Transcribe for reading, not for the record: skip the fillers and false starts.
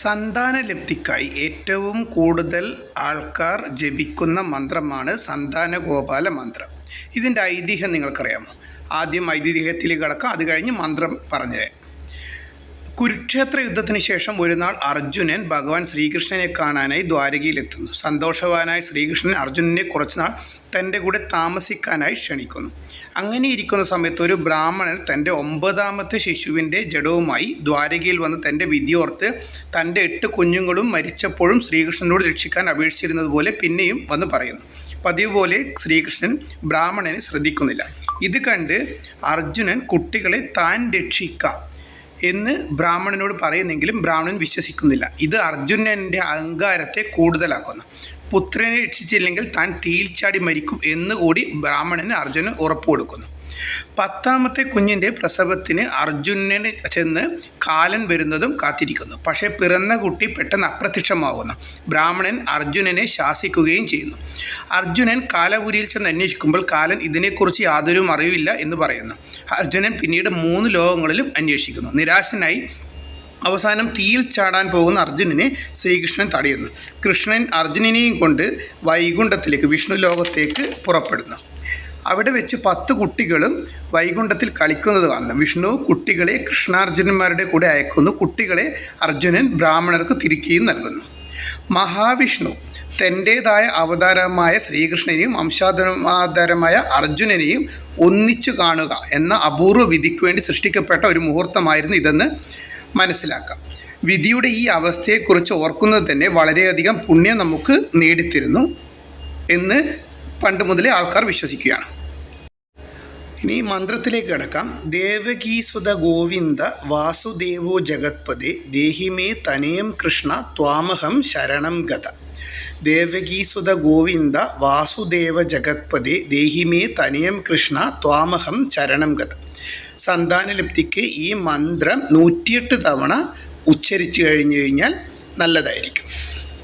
സന്താനലബ്ധിക്കായി ഏറ്റവും കൂടുതൽ ആൾക്കാർ ജപിക്കുന്ന മന്ത്രമാണ് സന്താനഗോപാല മന്ത്രം. ഇതിൻ്റെ ഐതിഹ്യം നിങ്ങൾക്കറിയാമോ? ആദ്യം ഐതിഹ്യത്തിലേക്ക് കടക്കാം, അത് കഴിഞ്ഞ് മന്ത്രം പറഞ്ഞത്. കുരുക്ഷേത്ര യുദ്ധത്തിന് ശേഷം ഒരു നാൾ അർജുനൻ ഭഗവാൻ ശ്രീകൃഷ്ണനെ കാണാനായി ദ്വാരകയിലെത്തുന്നു. സന്തോഷവാനായ ശ്രീകൃഷ്ണൻ അർജുനനെ കുറച്ചുനാൾ തൻ്റെ കൂടെ താമസിക്കാനായി ക്ഷണിക്കുന്നു. അങ്ങനെ ഇരിക്കുന്ന സമയത്ത് ഒരു ബ്രാഹ്മണൻ തൻ്റെ 9ാമത്തെ ശിശുവിൻ്റെ ജഡവുമായി ദ്വാരകയിൽ വന്ന് തൻ്റെ വിധിയോർത്ത് തൻ്റെ 8 കുഞ്ഞുങ്ങളും മരിച്ചപ്പോഴും ശ്രീകൃഷ്ണനോട് രക്ഷിക്കാൻ അപേക്ഷിച്ചിരുന്നത് പോലെ പിന്നെയും വന്ന് പറയുന്നു. പതിവ് പോലെ ശ്രീകൃഷ്ണൻ ബ്രാഹ്മണനെ ശ്രദ്ധിക്കുന്നില്ല. ഇത് കണ്ട് അർജുനൻ കുട്ടികളെ താൻ രക്ഷിക്കാം എന്ന് ബ്രാഹ്മണനോട് പറയുന്നെങ്കിലും ബ്രാഹ്മണൻ വിശ്വസിക്കുന്നില്ല. ഇത് അർജുനൻ്റെ അഹങ്കാരത്തെ കൂടുതലാക്കുന്നു. പുത്രനെ രക്ഷിച്ചില്ലെങ്കിൽ താൻ തീയിൽ ചാടി മരിക്കും എന്നുകൂടി ബ്രാഹ്മണന് അർജുനൻ ഉറപ്പ് കൊടുക്കുന്നു. 10ാമത്തെ കുഞ്ഞിൻ്റെ പ്രസവത്തിന് അർജുനന് ചെന്ന് കാലൻ വരുന്നതും കാത്തിരിക്കുന്നു. പക്ഷേ പിറന്ന കുട്ടി പെട്ടെന്ന് അപ്രത്യക്ഷമാകുന്നു. ബ്രാഹ്മണൻ അർജുനനെ ശാസിക്കുകയും ചെയ്യുന്നു. അർജുനൻ കാലപുരിയിൽ ചെന്ന് അന്വേഷിക്കുമ്പോൾ കാലൻ ഇതിനെക്കുറിച്ച് യാതൊരു അറിവില്ല എന്ന് പറയുന്നു. അർജുനൻ പിന്നീട് 3 ലോകങ്ങളിലും അന്വേഷിക്കുന്നു. നിരാശനായി അവസാനം തീയിൽ ചാടാൻ പോകുന്ന അർജുനനെ ശ്രീകൃഷ്ണൻ തടയുന്നു. കൃഷ്ണൻ അർജുനനെയും കൊണ്ട് വൈകുണ്ഠത്തിലേക്ക്, വിഷ്ണു ലോകത്തേക്ക് പുറപ്പെടുന്നു. അവിടെ വെച്ച് 10 കുട്ടികളും വൈകുണ്ഠത്തിൽ കളിക്കുന്നത് കാണുന്നു. വിഷ്ണു കുട്ടികളെ കൃഷ്ണാർജുനന്മാരുടെ കൂടെ അയക്കുന്നു. കുട്ടികളെ അർജുനൻ ബ്രാഹ്മണർക്ക് തിരികെയും നൽകുന്നു. മഹാവിഷ്ണു തൻ്റേതായ അവതാരമായ ശ്രീകൃഷ്ണനെയും വംശാവതാരമായ അർജുനനെയും ഒന്നിച്ചു കാണുക എന്ന അപൂർവ വിധിക്ക് വേണ്ടി സൃഷ്ടിക്കപ്പെട്ട ഒരു മുഹൂർത്തമായിരുന്നു ഇതെന്ന് മനസ്സിലാക്കാം. വിധിയുടെ ഈ അവസ്ഥയെക്കുറിച്ച് ഓർക്കുന്നത് തന്നെ വളരെയധികം പുണ്യം നമുക്ക് നേടിത്തരുന്നു എന്ന് പണ്ട് മുതലേ ആൾക്കാർ വിശ്വസിക്കുകയാണ്. ഇനി മന്ത്രത്തിലേക്ക് കിടക്കാം. ദേവകീസുത ഗോവിന്ദ വാസുദേവോ ജഗത്പദേ ദേഹിമേ തനയം കൃഷ്ണ ത്വാമഹം ശരണം ഗത. ദേവകീസുത ഗോവിന്ദ വാസുദേവ ജഗത്പദേ ദേഹിമേ തനയം കൃഷ്ണ ത്വാമഹം ശരണം ഗത. സന്താനലബ്ധിക്ക് ഈ മന്ത്രം 108 തവണ ഉച്ചരിച്ചു കഴിഞ്ഞാൽ നല്ലതായിരിക്കും.